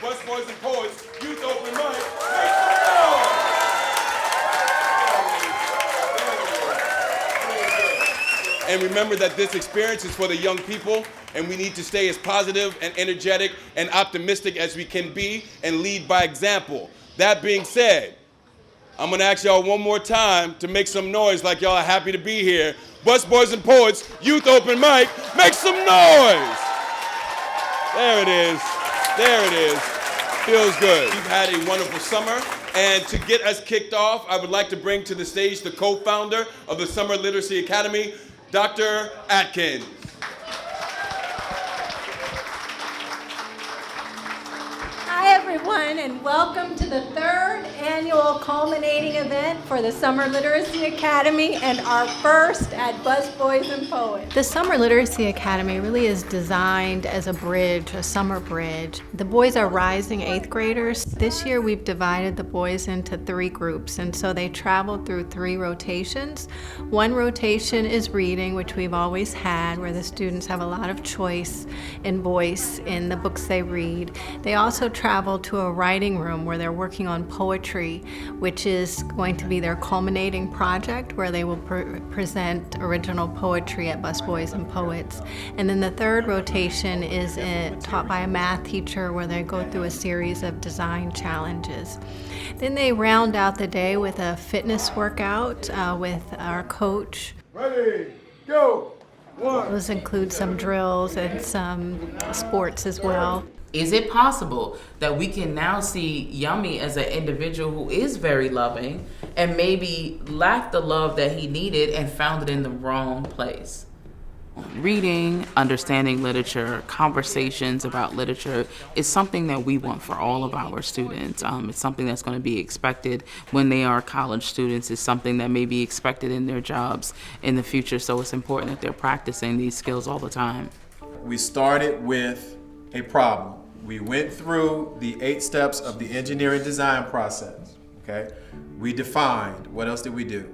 Busboys and Poets Youth Open Mic. Make some noise! And remember that this experience is for the young people, and we need to stay as positive and energetic and optimistic as we can be and lead by example. That being said, I'm gonna ask y'all one more time to make some noise like y'all are happy to be here. Busboys and Poets Youth Open Mic, make some noise! There it is, there it is. Feels good. We've had a wonderful summer, and to get us kicked off, I would like to bring to the stage the co-founder of the Summer Literacy Academy, Dr. Atkins. Hi everyone, and welcome to the third annual culminating event for the Summer Literacy Academy and our first at Busboys and Poets. The Summer Literacy Academy really is designed as a bridge, a summer bridge. The boys are rising 8th graders. This year we've divided the boys into 3 groups, and so they travel through 3 rotations. One rotation is reading, which we've always had, where the students have a lot of choice and voice in the books they read. They also travel to a writing room where they're working on poetry, which is going to be their culminating project, where they will present original poetry at Busboys and Poets. And then the third rotation is taught by a math teacher, where they go through a series of design challenges. Then they round out the day with a fitness workout with our coach. Ready, go! Those include some drills and some sports as well. Is it possible that we can now see Yummy as an individual who is very loving and maybe lacked the love that he needed and found it in the wrong place? Reading, understanding literature, conversations about literature is something that we want for all of our students. It's something that's going to be expected when they are college students. It's something that may be expected in their jobs in the future, so it's important that they're practicing these skills all the time. We started with a problem. We went through the 8 steps of the engineering design process, okay? We defined, what else did we do?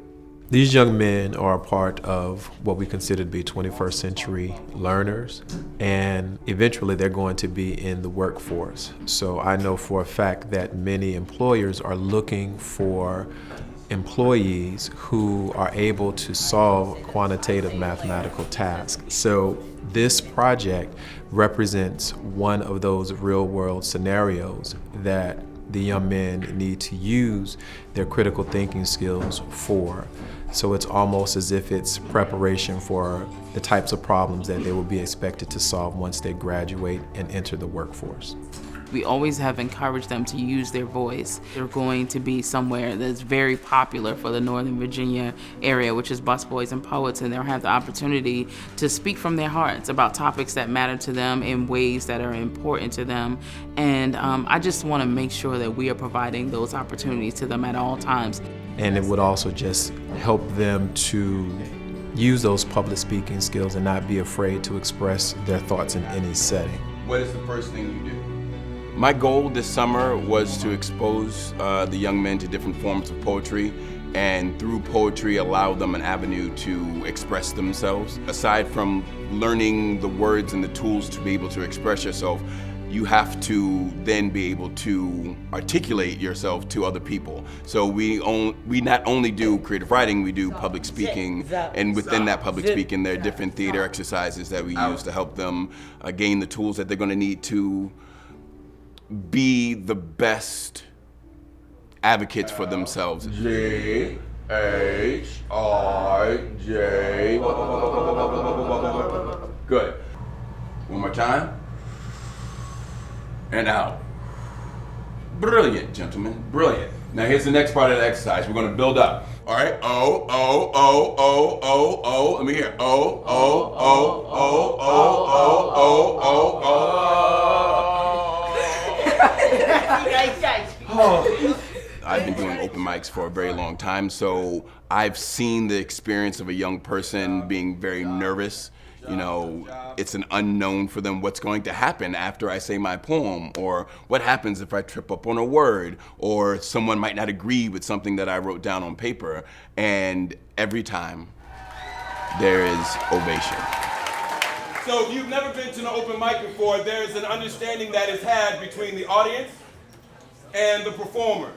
These young men are a part of what we consider to be 21st century learners, and eventually they're going to be in the workforce. So I know for a fact that many employers are looking for employees who are able to solve quantitative mathematical tasks. So this project represents one of those real-world scenarios that the young men need to use their critical thinking skills for. So it's almost as if it's preparation for the types of problems that they will be expected to solve once they graduate and enter the workforce. We always have encouraged them to use their voice. They're going to be somewhere that's very popular for the Northern Virginia area, which is Busboys and Poets, and they'll have the opportunity to speak from their hearts about topics that matter to them in ways that are important to them. And I just want to make sure that we are providing those opportunities to them at all times. And it would also just help them to use those public speaking skills and not be afraid to express their thoughts in any setting. What is the first thing you do? My goal this summer was to expose the young men to different forms of poetry, and through poetry allow them an avenue to express themselves. Aside from learning the words and the tools to be able to express yourself, you have to then be able to articulate yourself to other people. So we not only do creative writing, we do public speaking, and within that public speaking there are different theater exercises that we use to help them gain the tools that they're going to need to be the best advocates for themselves. G-H-I-J. Good. One more time. And out. Brilliant, gentlemen, brilliant. Now here's the next part of the exercise. We're gonna build up. All right, O, O, O, O, O, O. Let me hear. O, O, O, O, O, O, O, O, O. I've been doing open mics for a very long time, so I've seen the experience of a young person being very nervous. You know, it's an unknown for them what's going to happen after I say my poem, or what happens if I trip up on a word, or someone might not agree with something that I wrote down on paper. And every time, there is ovation. So if you've never been to an open mic before, there's an understanding that is had between the audience and the performers.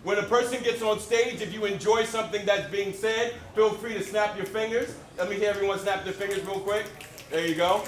When a person gets on stage, if you enjoy something that's being said, feel free to snap your fingers. Let me hear everyone snap their fingers real quick. There you go.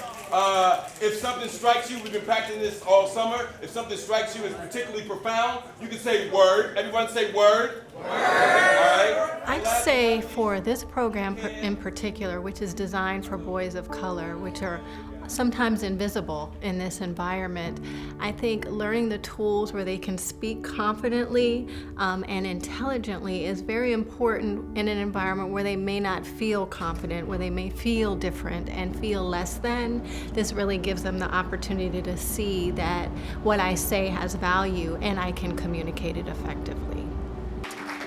If something strikes you, we've been practicing this all summer. If something strikes you as particularly profound, you can say word. Everyone say word. Word. All right. I'd say for this program in particular, which is designed for boys of color, which are sometimes invisible in this environment, I think learning the tools where they can speak confidently and intelligently is very important in an environment where they may not feel confident, where they may feel different and feel less than. This really gives them the opportunity to see that what I say has value and I can communicate it effectively.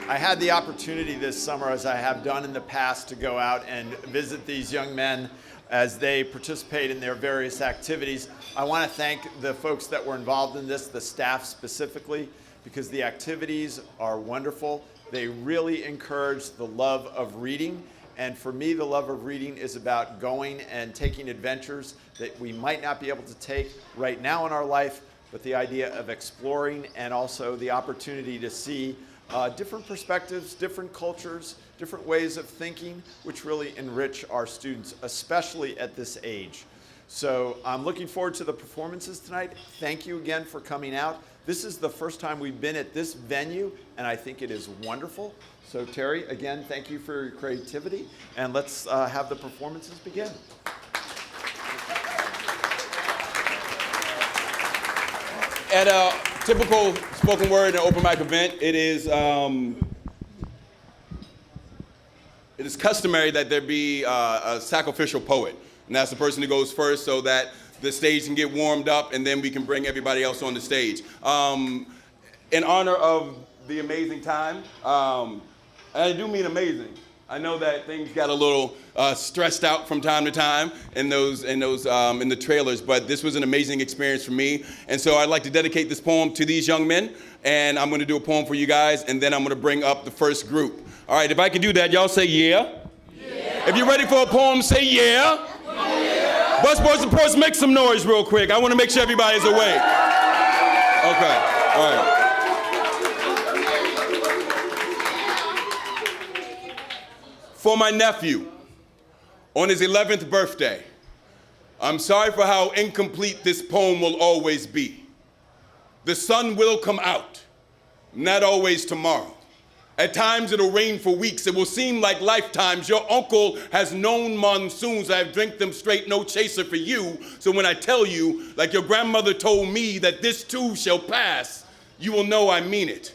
I had the opportunity this summer, as I have done in the past, to go out and visit these young men as they participate in their various activities. I want to thank the folks that were involved in this, the staff specifically, because the activities are wonderful. They really encourage the love of reading. And for me, the love of reading is about going and taking adventures that we might not be able to take right now in our life, but the idea of exploring and also the opportunity to see different perspectives, different cultures, different ways of thinking, which really enrich our students, especially at this age. So I'm looking forward to the performances tonight. Thank you again for coming out. This is the first time we've been at this venue, and I think it is wonderful. So Terry, again, thank you for your creativity, and let's have the performances begin. At a typical spoken word and open mic event, it is customary that there be a sacrificial poet. And that's the person who goes first so that the stage can get warmed up and then we can bring everybody else on the stage. In honor of the amazing time, and I do mean amazing. I know that things got a little stressed out from time to time in the trailers, but this was an amazing experience for me. And so I'd like to dedicate this poem to these young men, and I'm going to do a poem for you guys, and then I'm going to bring up the first group. All right, if I can do that, y'all say yeah. Yeah. If you're ready for a poem, say yeah. Yeah. Busboys and Ports, make some noise real quick. I want to make sure everybody's awake. Okay, all right. For my nephew, on his 11th birthday, I'm sorry for how incomplete this poem will always be. The sun will come out, not always tomorrow. At times it'll rain for weeks. It will seem like lifetimes. Your uncle has known monsoons. I've drank them straight, no chaser for you. So when I tell you, like your grandmother told me, that this too shall pass, you will know I mean it.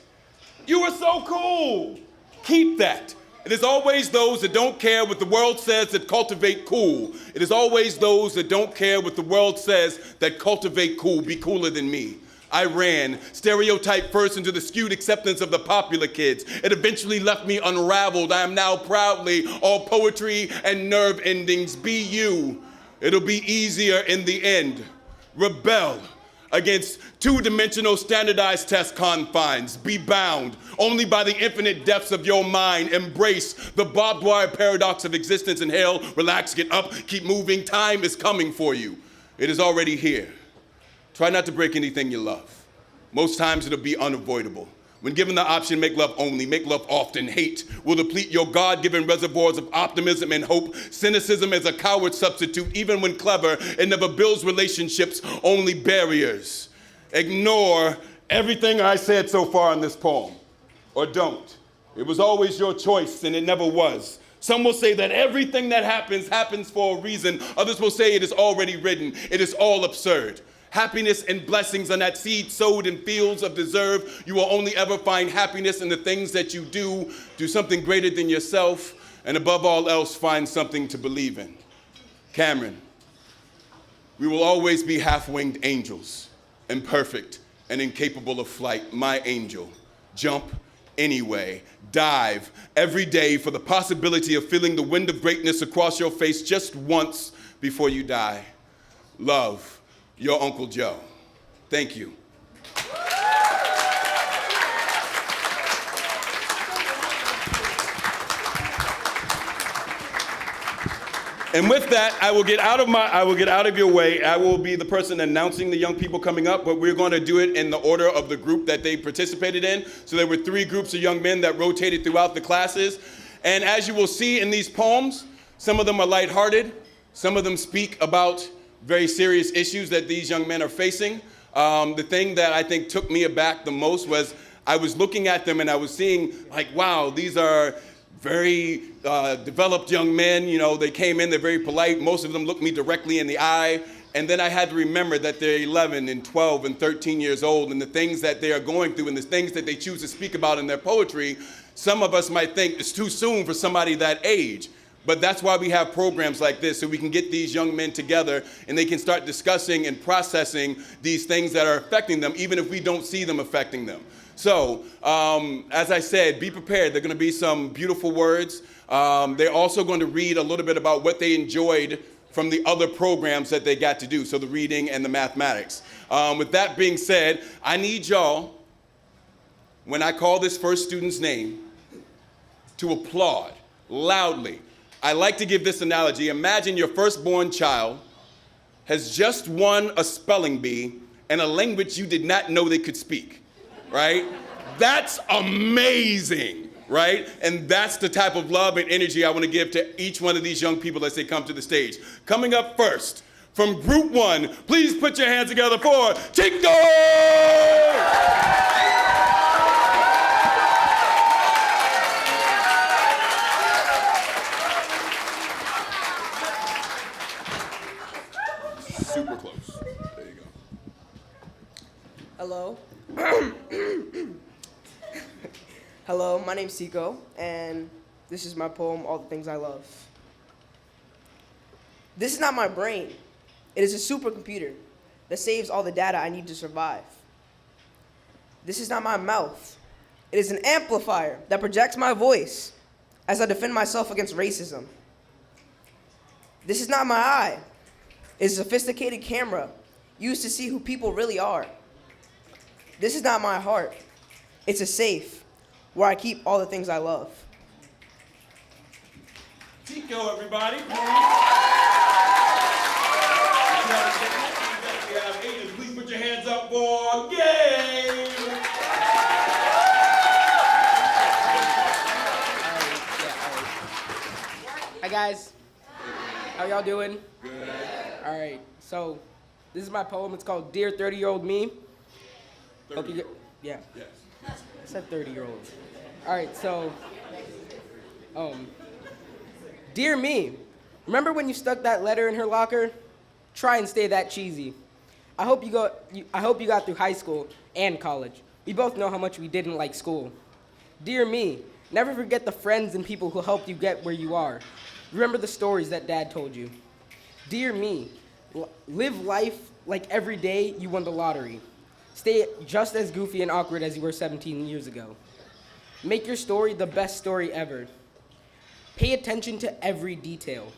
You are so cool. Keep that. It is always those that don't care what the world says that cultivate cool. It is always those that don't care what the world says that cultivate cool. Be cooler than me. I ran, stereotype first, into the skewed acceptance of the popular kids. It eventually left me unraveled. I am now proudly all poetry and nerve endings. Be you. It'll be easier in the end. Rebel against two-dimensional standardized test confines. Be bound only by the infinite depths of your mind. Embrace the barbed wire paradox of existence. Inhale, relax, get up, keep moving. Time is coming for you. It is already here. Try not to break anything you love. Most times it'll be unavoidable. When given the option, make love only, make love often. Hate will deplete your God-given reservoirs of optimism and hope. Cynicism is a coward substitute. Even when clever, it never builds relationships, only barriers. Ignore everything I said so far in this poem, or don't. It was always your choice, and it never was. Some will say that everything that happens for a reason. Others will say it is already written. It is all absurd. Happiness and blessings are not seed sowed in fields of deserve. You will only ever find happiness in the things that you do. Do something greater than yourself, and above all else, find something to believe in. Cameron, we will always be half-winged angels, imperfect and incapable of flight. My angel, jump anyway, dive every day for the possibility of feeling the wind of greatness across your face just once before you die. Love. Your Uncle Joe. Thank you. And with that, I will get out of your way. I will be the person announcing the young people coming up, but we're going to do it in the order of the group that they participated in. So there were 3 groups of young men that rotated throughout the classes. And as you will see in these poems, some of them are lighthearted. Some of them speak about very serious issues that these young men are facing. The thing that I think took me aback the most was I was looking at them and I was seeing like, wow, these are very developed young men. You know, they came in, they're very polite. Most of them looked me directly in the eye. And then I had to remember that they're 11 and 12 and 13 years old, and the things that they are going through and the things that they choose to speak about in their poetry, some of us might think it's too soon for somebody that age. But that's why we have programs like this, so we can get these young men together and they can start discussing and processing these things that are affecting them, even if we don't see them affecting them. So, as I said, be prepared. There are going to be some beautiful words. They're also going to read a little bit about what they enjoyed from the other programs that they got to do, so the reading and the mathematics. With that being said, I need y'all, when I call this first student's name, to applaud loudly. I like to give this analogy. Imagine your firstborn child has just won a spelling bee in a language you did not know they could speak, right? That's amazing, right? And that's the type of love and energy I want to give to each one of these young people as they come to the stage. Coming up first, from Group 1, please put your hands together for Chico! Super close. There you go. Hello. Hello, my name's Siko, and this is my poem, All the Things I Love. This is not my brain. It is a supercomputer that saves all the data I need to survive. This is not my mouth. It is an amplifier that projects my voice as I defend myself against racism. This is not my eye. It is a sophisticated camera used to see who people really are. This is not my heart. It's a safe where I keep all the things I love. Chico, everybody. We have Aiden. Please put your hands up for Gabe. Hi guys, how y'all doing? Good. All right, so this is my poem. It's called Dear 30-Year-Old Me. Hope you get, yeah. Yes. I said 30-year-old. All right, so, Dear me, remember when you stuck that letter in her locker? Try and stay that cheesy. I hope you got through high school and college. We both know how much we didn't like school. Dear me, never forget the friends and people who helped you get where you are. Remember the stories that Dad told you. Dear me, live life like every day you won the lottery. Stay just as goofy and awkward as you were 17 years ago. Make your story the best story ever. Pay attention to every detail.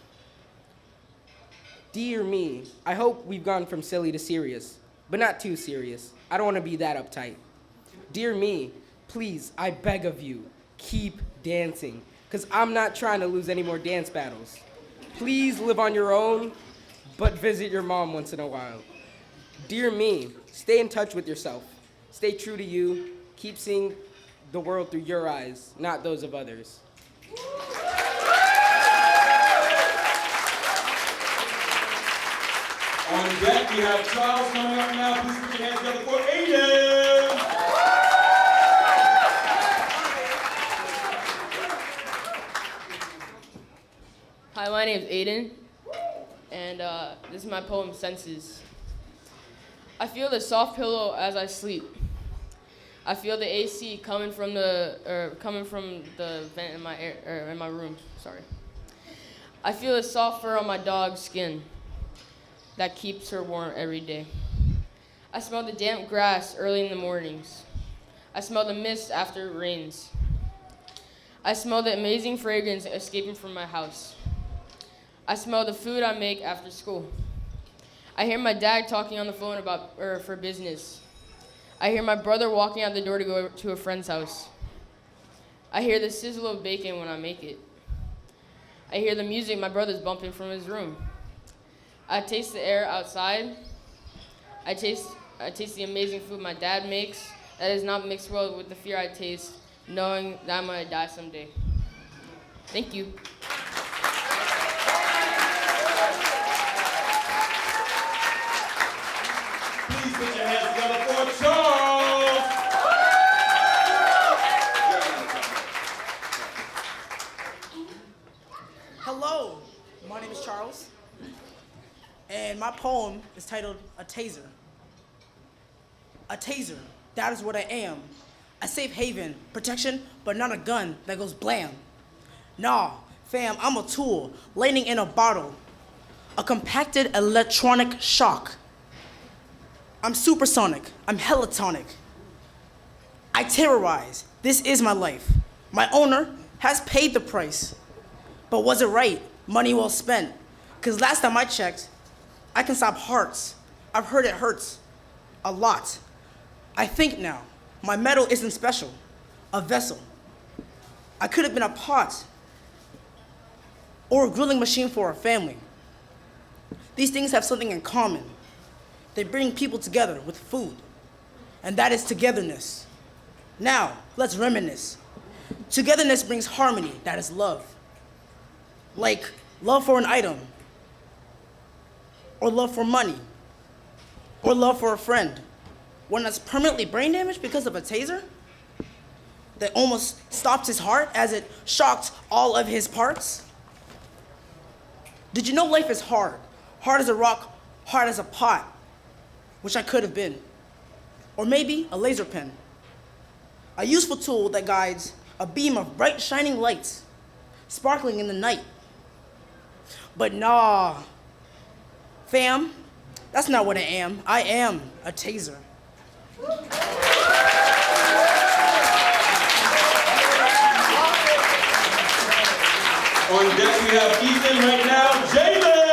Dear me, I hope we've gone from silly to serious, but not too serious. I don't want to be that uptight. Dear me, please, I beg of you, keep dancing, because I'm not trying to lose any more dance battles. Please live on your own, but visit your mom once in a while. Dear me, stay in touch with yourself. Stay true to you. Keep seeing the world through your eyes, not those of others. On deck, we have Charles coming up now. Please put your hands together for Aiden. Hi, my name is Aiden, and this is my poem, Senses. I feel the soft pillow as I sleep. I feel the AC coming from the vent in my room. Sorry. I feel the soft fur on my dog's skin that keeps her warm every day. I smell the damp grass early in the mornings. I smell the mist after it rains. I smell the amazing fragrance escaping from my house. I smell the food I make after school. I hear my dad talking on the phone for business. I hear my brother walking out the door to go to a friend's house. I hear the sizzle of bacon when I make it. I hear the music my brother's bumping from his room. I taste the air outside. I taste the amazing food my dad makes that is not mixed well with the fear I taste, knowing that I'm gonna die someday. Thank you. Please put your hands together for Charles. Hello, my name is Charles, and my poem is titled A Taser. A taser, that is what I am. A safe haven, protection, but not a gun that goes blam. Nah, fam, I'm a tool, laying in a bottle. A compacted electronic shock. I'm supersonic, I'm helatonic. I terrorize, this is my life. My owner has paid the price. But was it right? Money well spent. Cause last time I checked, I can stop hearts. I've heard it hurts a lot. I think now, my metal isn't special, a vessel. I could have been a pot or a grilling machine for a family. These things have something in common. They bring people together with food, and that is togetherness. Now, let's reminisce. Togetherness brings harmony, that is love. Like love for an item, or love for money, or love for a friend. One that's permanently brain damaged because of a taser that almost stopped his heart as it shocked all of his parts. Did you know life is hard? Hard as a rock, hard as a pot, which I could have been. Or maybe a laser pen. A useful tool that guides a beam of bright shining lights, sparkling in the night. But nah, fam, that's not what I am. I am a taser. On deck we have Ethan right now, Jalen!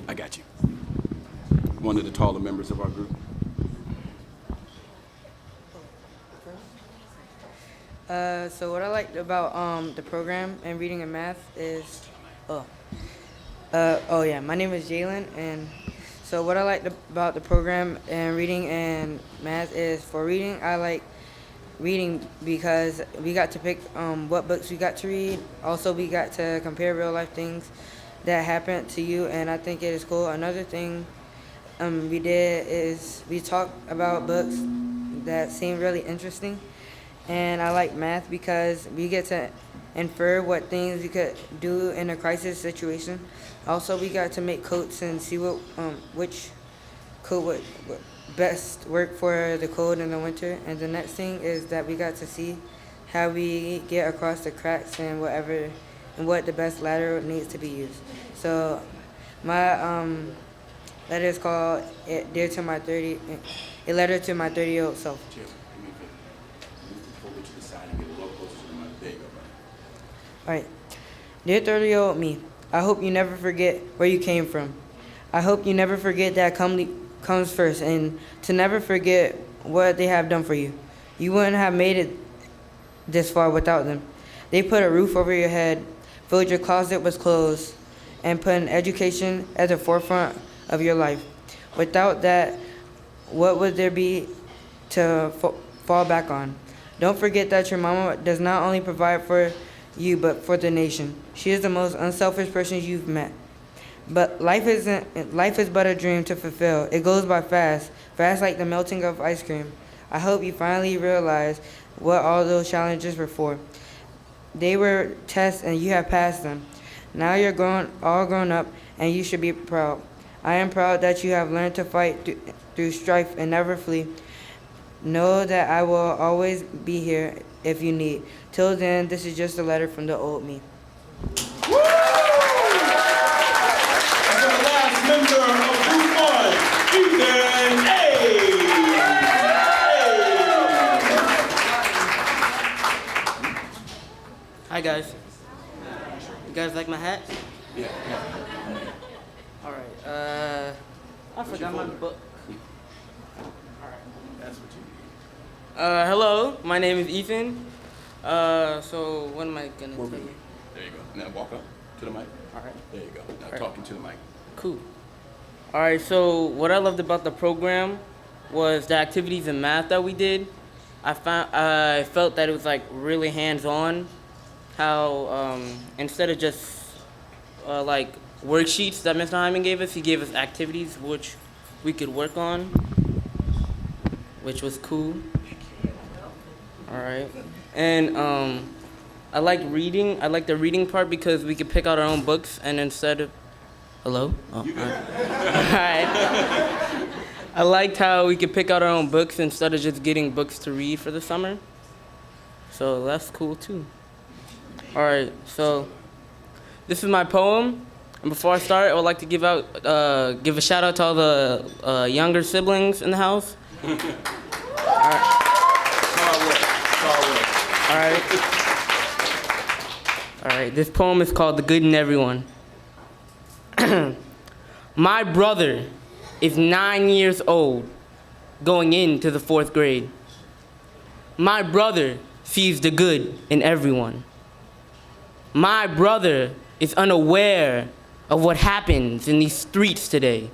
I got you. One of the taller members of our group. So what I liked about the program and reading and math is, my name is Jalen, and so what I liked about the program and reading and math is, for reading, I like reading because we got to pick what books we got to read. Also, we got to compare real life things that happened to you, and I think it is cool. Another thing we did is we talked about books that seemed really interesting. And I like math because we get to infer what things we could do in a crisis situation. Also, we got to make coats and see which coat would best work for the cold in the winter. And the next thing is that we got to see how we get across the cracks and what the best ladder needs to be used. So my letter is called A Letter to My 30-Year-Old Self. All right. Dear 30-year-old me, I hope you never forget where you came from. I hope you never forget that comes first, and to never forget what they have done for you. You wouldn't have made it this far without them. They put a roof over your head, filled your closet with clothes, and put an education at the forefront of your life. Without that, what would there be to fall back on? Don't forget that your mama does not only provide for you, but for the nation. She is the most unselfish person you've met. But life is but a dream to fulfill. It goes by fast like the melting of ice cream. I hope you finally realize what all those challenges were for. They were tests and you have passed them. Now you're all grown up and you should be proud. I am proud that you have learned to fight through strife and never flee. Know that I will always be here if you need. Till then, this is just a letter from the old me. Woo! And the last member of Group 1, Ethan A. Hi guys. You guys like my hat? Yeah. Alright, I forgot my book. Alright. Hello, my name is Ethan. So what am I gonna tell you? There you go. Now walk up to the mic. All right. There you go. Now All right. talking to the mic. Cool. All right. So what I loved about the program was the activities in math that we did. I felt that it was like really hands-on. How instead of just like worksheets that Mr. Hyman gave us, he gave us activities which we could work on, which was cool. All right. And I like reading. I like the reading part because we could pick out our own books, and instead of hello. Oh, all right. I liked how we could pick out our own books instead of just getting books to read for the summer. So that's cool too. All right. So this is my poem. And before I start, I would like to give a shout out to all the younger siblings in the house. All right. All right, this poem is called The Good in Everyone. My brother is 9 years old, going into the 4th grade. My brother sees the good in everyone. My brother is unaware of what happens in these streets today.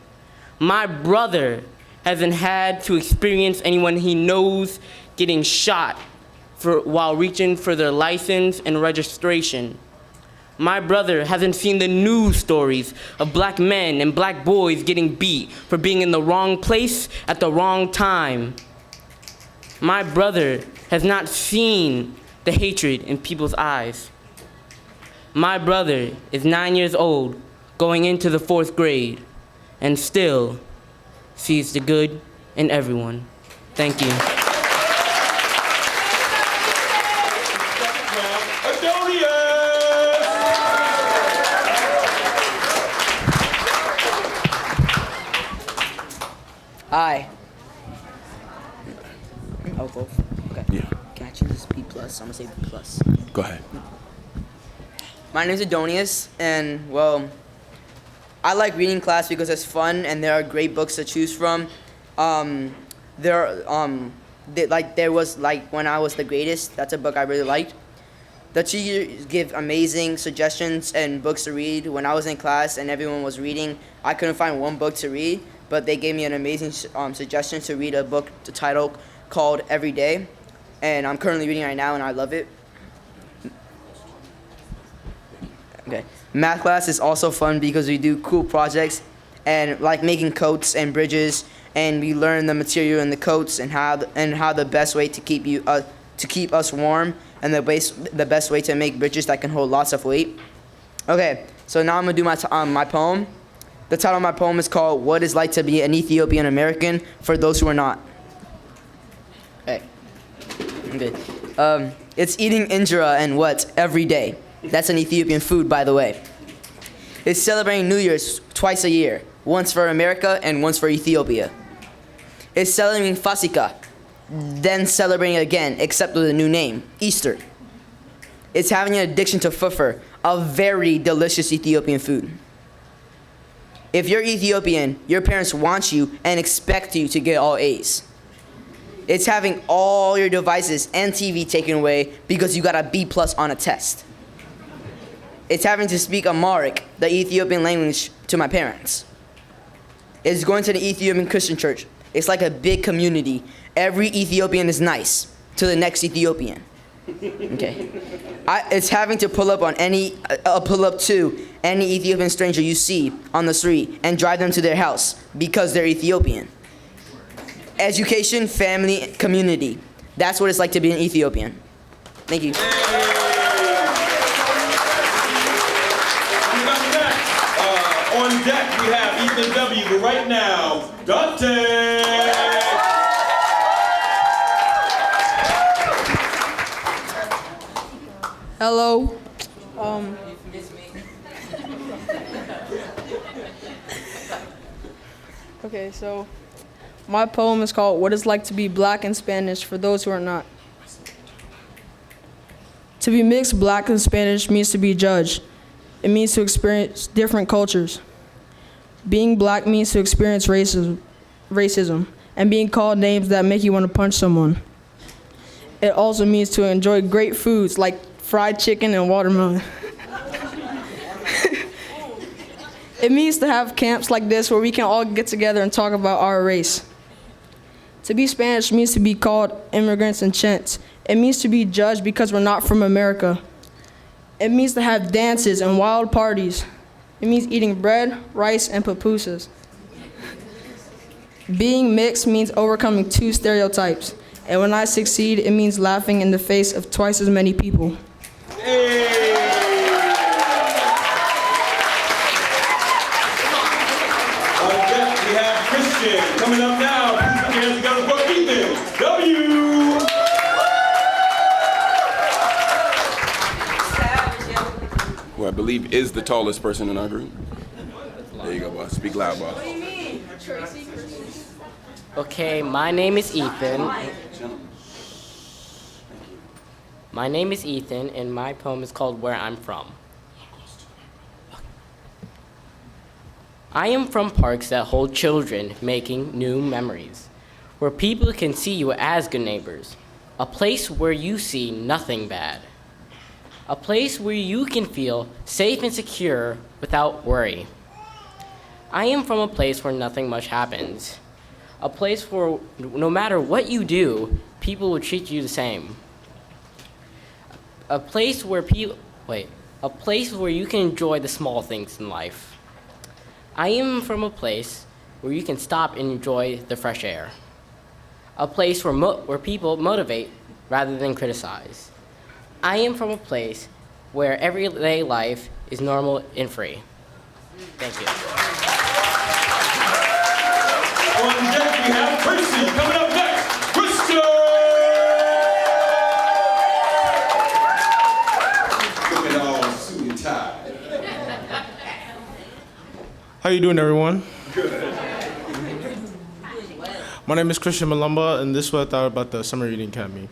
My brother hasn't had to experience anyone he knows getting shot while reaching for their license and registration. My brother hasn't seen the news stories of black men and black boys getting beat for being in the wrong place at the wrong time. My brother has not seen the hatred in people's eyes. My brother is 9 years old, going into the 4th grade, and still sees the good in everyone. Thank you. Hi. Oh, both? Okay. Yeah. Can I change this B+? I'm gonna say B+. Go ahead. My name's Adonius, and well, I like reading class because it's fun and there are great books to choose from. There was When I Was the Greatest. That's a book I really liked. The teachers give amazing suggestions and books to read. When I was in class and everyone was reading, I couldn't find one book to read, but they gave me an amazing suggestion to read a book titled called Every Day, and I'm currently reading it right now and I love it. Okay. Math class is also fun because we do cool projects and like making coats and bridges, and we learn the material in the coats and how the best way to keep us warm and the best way to make bridges that can hold lots of weight. Okay, so now I'm gonna do my poem. The title of my poem is called "What It's Like to Be an Ethiopian American for Those Who Are Not." Okay. It's eating injera and what every day. That's an Ethiopian food, by the way. It's celebrating New Year's twice a year, once for America and once for Ethiopia. It's celebrating Fasika, then celebrating again, except with a new name, Easter. It's having an addiction to fufur, a very delicious Ethiopian food. If you're Ethiopian, your parents want you and expect you to get all A's. It's having all your devices and TV taken away because you got a B+ on a test. It's having to speak Amharic, the Ethiopian language, to my parents. It's going to the Ethiopian Christian church. It's like a big community. Every Ethiopian is nice to the next Ethiopian. Okay. It's having to pull up to any Ethiopian stranger you see on the street and drive them to their house because they're Ethiopian. Education, family, community. That's what it's like to be an Ethiopian. Thank you. On deck, we have Ethan W. But right now, Dante. Hello. Okay, so my poem is called "What It's Like to Be Black in Spanish for Those Who Are Not." To be mixed black and Spanish means to be judged. It means to experience different cultures. Being black means to experience racism. and being called names that make you want to punch someone. It also means to enjoy great foods like fried chicken and watermelon. It means to have camps like this where we can all get together and talk about our race. To be Spanish means to be called immigrants and chants. It means to be judged because we're not from America. It means to have dances and wild parties. It means eating bread, rice, and pupusas. Being mixed means overcoming 2 stereotypes. And when I succeed, it means laughing in the face of twice as many people. Coming up now, please put your hands together for Ethan W. Who I believe is the tallest person in our group. There you go, boss. Speak loud, boss. Okay, my name is Ethan. My name is Ethan, and my poem is called Where I'm From. I am from parks that hold children making new memories, where people can see you as good neighbors, a place where you see nothing bad, a place where you can feel safe and secure without worry. I am from a place where nothing much happens, a place where no matter what you do, people will treat you the same. A place where you can enjoy the small things in life. I am from a place where you can stop and enjoy the fresh air. A place where people motivate rather than criticize. I am from a place where everyday life is normal and free. Thank you. On deck, we have Tracy. Coming up next, Christian. Looking all suit and tie. How you doing, everyone? Good. My name is Christian Malumba, and this is what I thought about the Summer Reading Academy.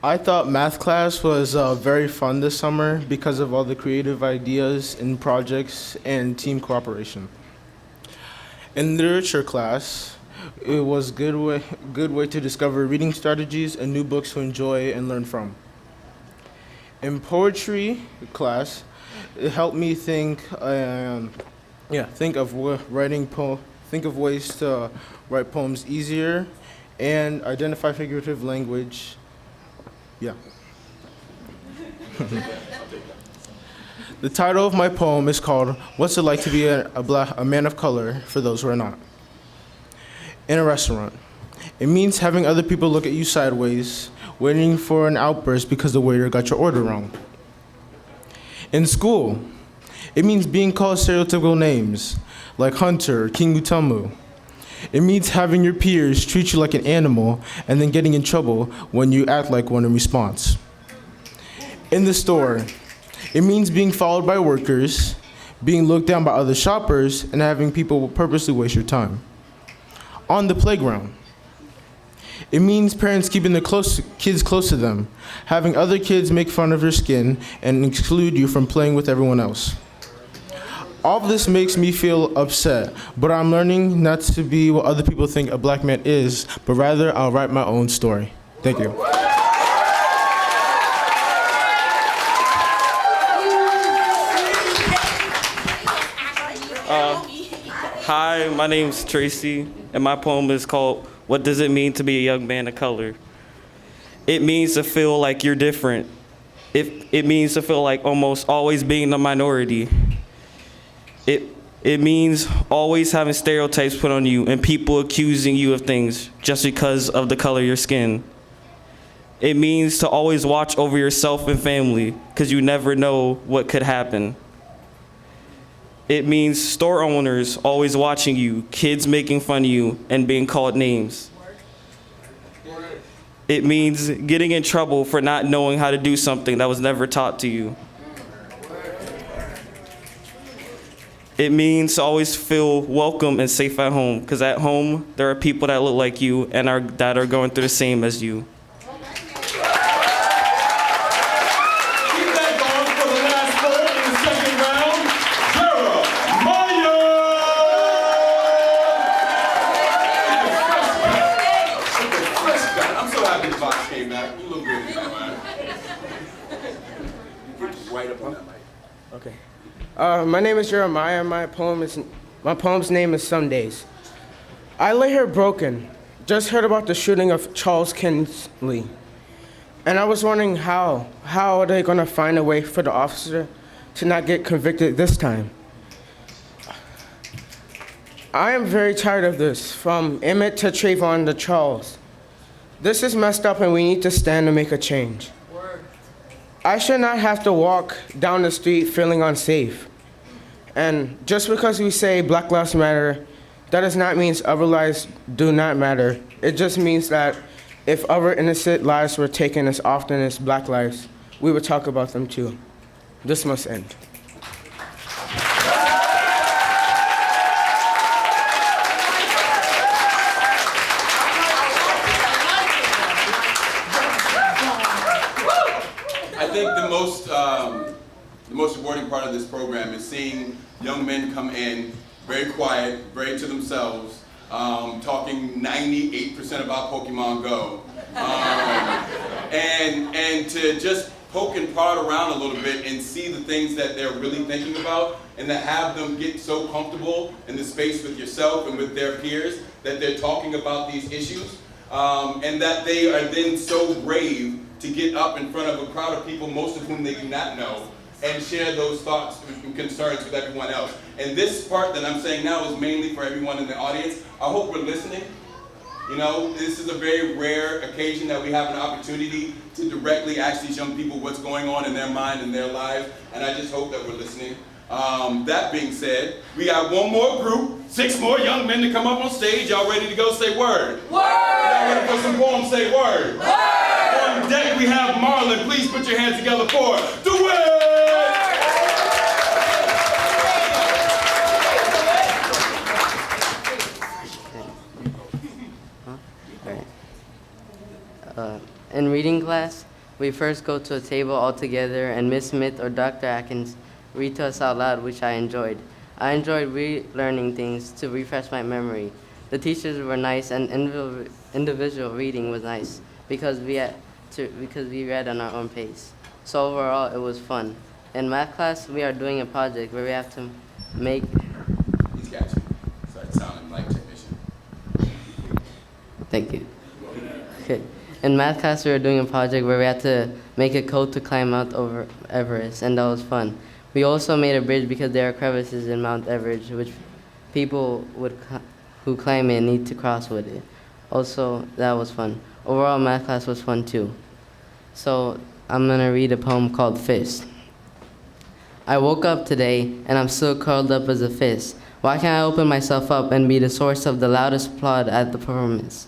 I thought math class was very fun this summer because of all the creative ideas and projects and team cooperation. In literature class, it was a good way to discover reading strategies and new books to enjoy and learn from. In poetry class, it helped me think of ways to write poems easier and identify figurative language. Yeah. The title of my poem is called What's It Like to Be a Man of Color for Those Who Are Not. In a restaurant, it means having other people look at you sideways, waiting for an outburst because the waiter got your order wrong. In school, it means being called stereotypical names, like Hunter or King Utamu. It means having your peers treat you like an animal and then getting in trouble when you act like one in response. In the store, it means being followed by workers, being looked down by other shoppers, and having people purposely waste your time. On the playground, it means parents keeping their kids close to them, having other kids make fun of your skin and exclude you from playing with everyone else. All of this makes me feel upset, but I'm learning not to be what other people think a black man is, but rather I'll write my own story. Thank you. Hi, my name's Tracy, and my poem is called What Does It Mean to Be a Young Man of Color? It means to feel like you're different. It means to feel like almost always being the minority. It means always having stereotypes put on you and people accusing you of things just because of the color of your skin. It means to always watch over yourself and family because you never know what could happen. It means store owners always watching you, kids making fun of you, and being called names. It means getting in trouble for not knowing how to do something that was never taught to you. It means to always feel welcome and safe at home, because at home, there are people that look like you and that are going through the same as you. right up on that mic. Okay. My name is Jeremiah. My poem's name is Some Days. I lay here broken. Just heard about the shooting of Charles Kinsley. And I was wondering how are they gonna find a way for the officer to not get convicted this time? I am very tired of this, from Emmett to Trayvon to Charles. This is messed up and we need to stand to make a change. I should not have to walk down the street feeling unsafe. And just because we say Black Lives Matter, that does not mean other lives do not matter. It just means that if other innocent lives were taken as often as Black lives, we would talk about them too. This must end. I think the most rewarding part of this program is seeing young men come in very quiet, very to themselves, talking 98% about Pokemon Go, and to just poke and prod around a little bit and see the things that they're really thinking about, and to have them get so comfortable in the space with yourself and with their peers that they're talking about these issues, and that they are then so brave to get up in front of a crowd of people, most of whom they do not know, and share those thoughts and concerns with everyone else. And this part that I'm saying now is mainly for everyone in the audience. I hope we're listening. You know, this is a very rare occasion that we have an opportunity to directly ask these young people what's going on in their mind and their lives, and I just hope that we're listening. That being said, we got one more group, 6 more young men to come up on stage. Y'all ready to go? Say word. Word! Y'all ready for some poems? Say word. Word! On deck we have Marlon. Please put your hands together for the word! In reading class, we first go to a table all together and Miss Smith or Dr. Atkins read to us out loud, which I enjoyed. I enjoyed relearning things to refresh my memory. The teachers were nice and individual reading was nice because we read on our own pace. So overall, it was fun. In math class, we are doing a project where we have to make... He's got you. Start sounding like technician. Thank you. Okay. In math class, we were doing a project where we had to make a code to climb Mount Everest, and that was fun. We also made a bridge because there are crevices in Mount Everest, which people who climb it need to cross with it. Also, that was fun. Overall, math class was fun too. So I'm gonna read a poem called Fist. I woke up today and I'm still curled up as a fist. Why can't I open myself up and be the source of the loudest applaud at the performance?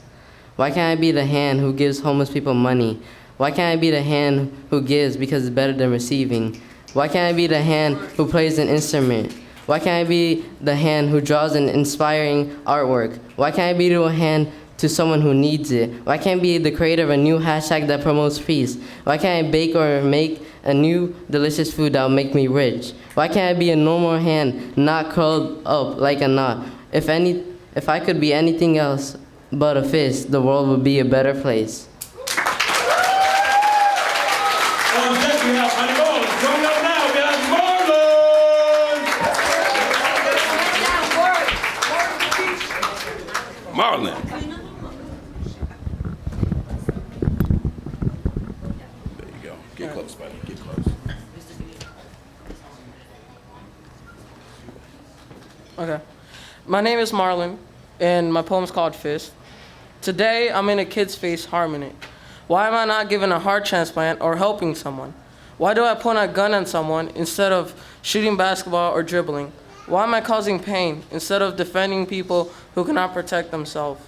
Why can't I be the hand who gives homeless people money? Why can't I be the hand who gives because it's better than receiving? Why can't I be the hand who plays an instrument? Why can't I be the hand who draws an inspiring artwork? Why can't I be the hand to someone who needs it? Why can't I be the creator of a new hashtag that promotes peace? Why can't I bake or make a new delicious food that will make me rich? Why can't I be a normal hand, not curled up like a knot? If I could be anything else but a fist, the world would be a better place. On deck we have Honey Marlon. Coming up now, we have Marlon. Marlon. There you go. Get close, buddy. Get close. Okay. My name is Marlon, and my poem's called Fist. Today, I'm in a kid's face harming it. Why am I not giving a heart transplant or helping someone? Why do I point a gun at someone instead of shooting basketball or dribbling? Why am I causing pain instead of defending people who cannot protect themselves?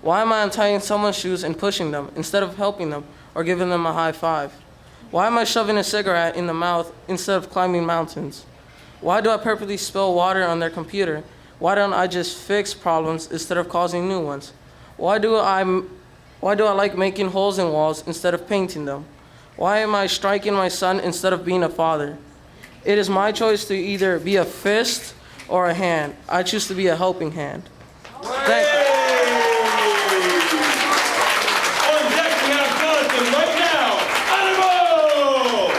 Why am I untying someone's shoes and pushing them instead of helping them or giving them a high five? Why am I shoving a cigarette in the mouth instead of climbing mountains? Why do I purposely spill water on their computer? Why don't I just fix problems instead of causing new ones? Why do I like making holes in walls instead of painting them? Why am I striking my son instead of being a father? It is my choice to either be a fist or a hand. I choose to be a helping hand. Thank you. On deck we have Jonathan right now. Animal!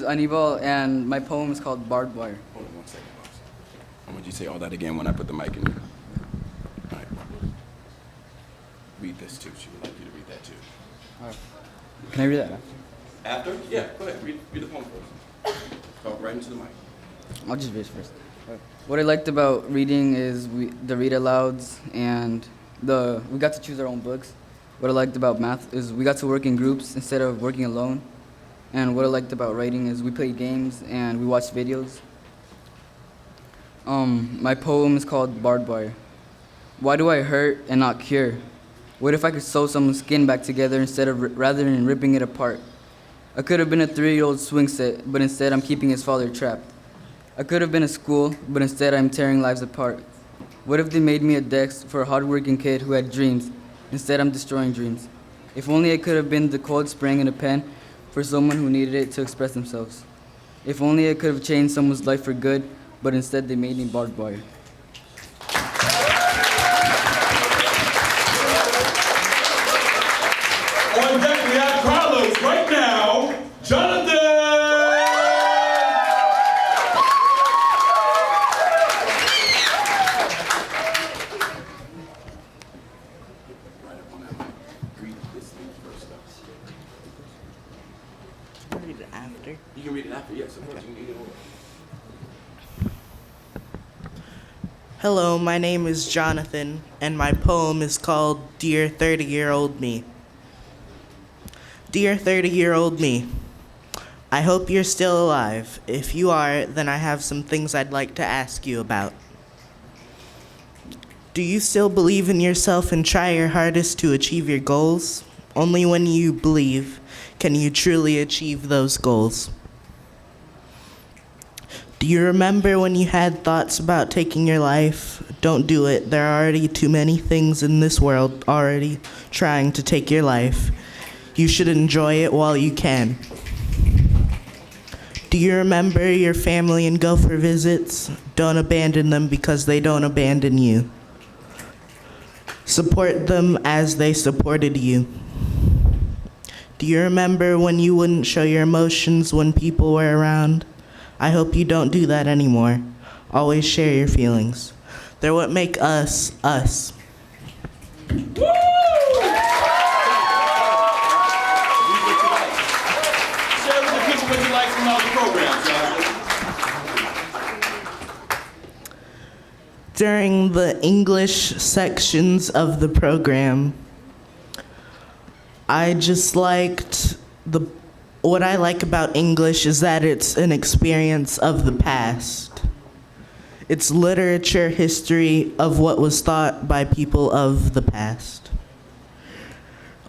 Anibal, and my poem is called Barbed Wire. Hold on 1 second, boss. I want you to say all that again when I put the mic in. All right. Read this too. She would like you to read that too. All right. Can I read that after? After? Yeah, go ahead. Read the poem first. Talk right into the mic. I'll just read it first. What I liked about reading is the read alouds, and we got to choose our own books. What I liked about math is we got to work in groups instead of working alone. And what I liked about writing is we played games and we watched videos. My poem is called Barbed Wire. Why do I hurt and not cure? What if I could sew someone's skin back together rather than ripping it apart? I could have been a 3-year-old swing set, but instead I'm keeping his father trapped. I could have been a school, but instead I'm tearing lives apart. What if they made me a desk for a hardworking kid who had dreams? Instead I'm destroying dreams. If only I could have been the cold spring in a pen for someone who needed it to express themselves. If only I could have changed someone's life for good, but instead they made me barbed wire. On deck we have Carlos right now, Jonathan! Read it after. You can read it after, yes, of course. You can read it over. Hello, my name is Jonathan, and my poem is called Dear 30-Year-Old Me. Dear 30-year-old me, I hope you're still alive. If you are, then I have some things I'd like to ask you about. Do you still believe in yourself and try your hardest to achieve your goals? Only when you believe can you truly achieve those goals. Do you remember when you had thoughts about taking your life? Don't do it. There are already too many things in this world already trying to take your life. You should enjoy it while you can. Do you remember your family and go for visits? Don't abandon them because they don't abandon you. Support them as they supported you. Do you remember when you wouldn't show your emotions when people were around? I hope you don't do that anymore. Always share your feelings. They're what make us, us. Woo! Share with the people what you like from all the programs, During the English sections of the program, I just liked what I like about English is that it's an experience of the past. It's literature, history of what was thought by people of the past.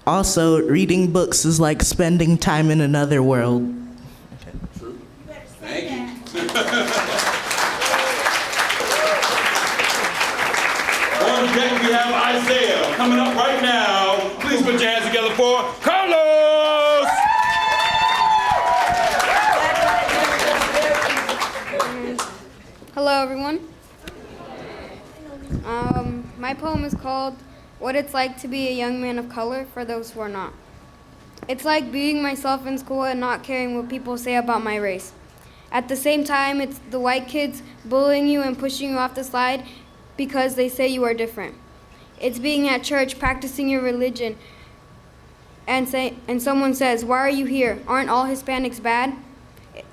Also, reading books is like spending time in another world. True. Thank you. On deck we have Isaiah coming up right now. Please put your hands together for Carlos! Hello, everyone. My poem is called What It's Like to Be a Young Man of Color for Those Who Are Not. It's like being myself in school and not caring what people say about my race. At the same time, it's the white kids bullying you and pushing you off the slide because they say you are different. It's being at church, practicing your religion, and someone says, "Why are you here? Aren't all Hispanics bad?"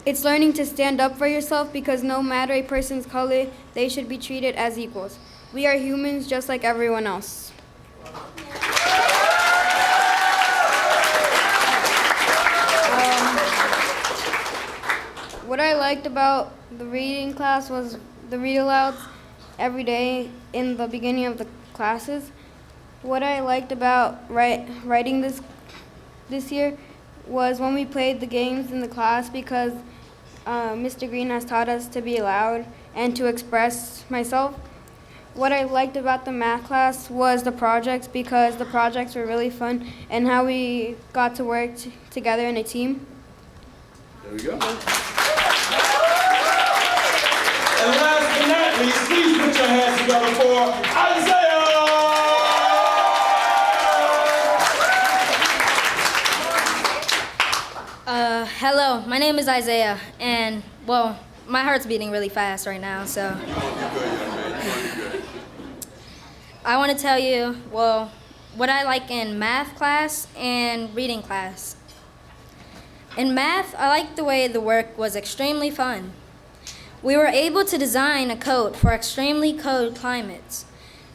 It's learning to stand up for yourself because no matter a person's color, they should be treated as equals. We are humans just like everyone else. What I liked about the reading class was the read alouds every day in the beginning of the classes. What I liked about writing this year was when we played the games in the class because Mr. Green has taught us to be loud and to express myself. What I liked about the math class was the projects because the projects were really fun and how we got to work together in a team. There we go. And last but not least, please put your hands together for Isaiah! Hello, my name is Isaiah, and, well, my heart's beating really fast right now, so. I want to tell you, well, what I like in math class and reading class. In math, I liked the way the work was extremely fun. We were able to design a code for extremely cold climates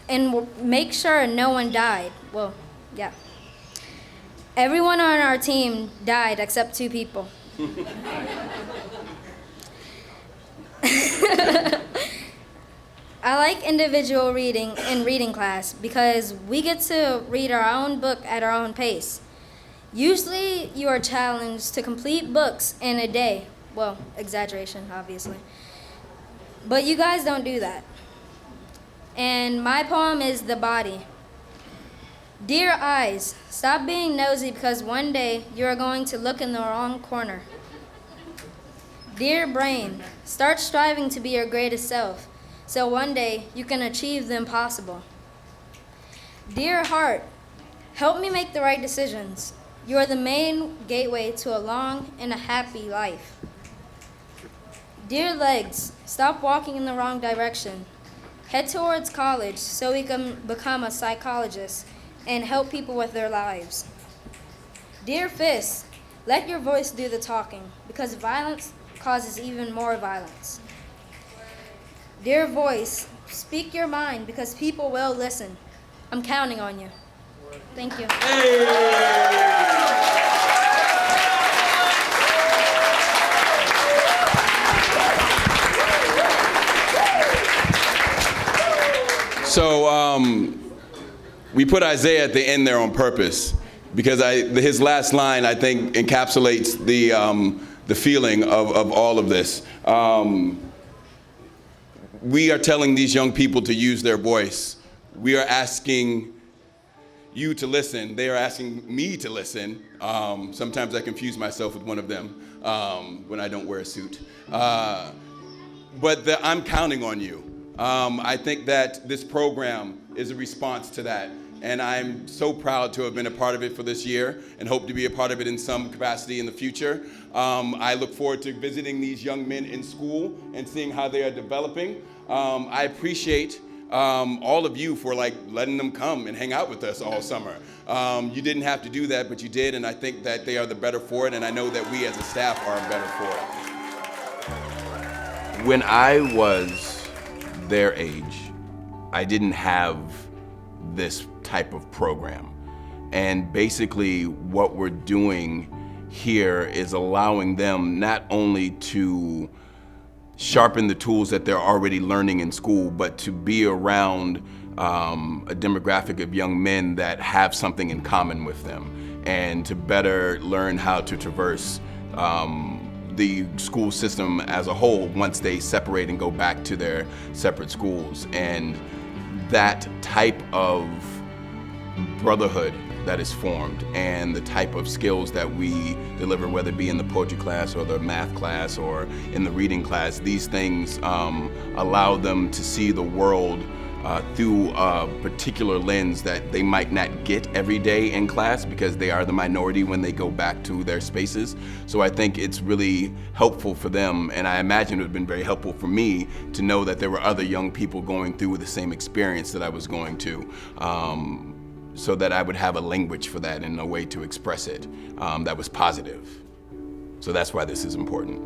and make sure no one died. Well, yeah. Everyone on our team died except 2 people. I like individual reading in reading class because we get to read our own book at our own pace. Usually you are challenged to complete books in a day. Well, exaggeration, obviously. But you guys don't do that. And my poem is The Body. Dear eyes, stop being nosy because one day you are going to look in the wrong corner. Dear brain, start striving to be your greatest self, so one day you can achieve the impossible. Dear heart, help me make the right decisions. You are the main gateway to a long and a happy life. Dear legs, stop walking in the wrong direction. Head towards college so we can become a psychologist and help people with their lives. Dear fists, let your voice do the talking because violence causes even more violence. Dear voice, speak your mind because people will listen. I'm counting on you. Thank you. So we put Isaiah at the end there on purpose because his last line, I think, encapsulates the feeling of all of this. We are telling these young people to use their voice. We are asking you to listen. They are asking me to listen. Sometimes I confuse myself with one of them when I don't wear a suit. But I'm counting on you. I think that this program is a response to that. And I'm so proud to have been a part of it for this year and hope to be a part of it in some capacity in the future. I look forward to visiting these young men in school and seeing how they are developing. I appreciate all of you for letting them come and hang out with us all summer. You didn't have to do that, but you did, and I think that they are the better for it, and I know that we as a staff are better for it. When I was their age, I didn't have this type of program. And basically what we're doing here is allowing them not only to sharpen the tools that they're already learning in school, but to be around a demographic of young men that have something in common with them and to better learn how to traverse the school system as a whole once they separate and go back to their separate schools. And that type of brotherhood that is formed and the type of skills that we deliver, whether it be in the poetry class or the math class or in the reading class, these things allow them to see the world through a particular lens that they might not get every day in class because they are the minority when they go back to their spaces. So I think it's really helpful for them, and I imagine it would have been very helpful for me to know that there were other young people going through the same experience that I was going to, so that I would have a language for that and a way to express it that was positive. So that's why this is important.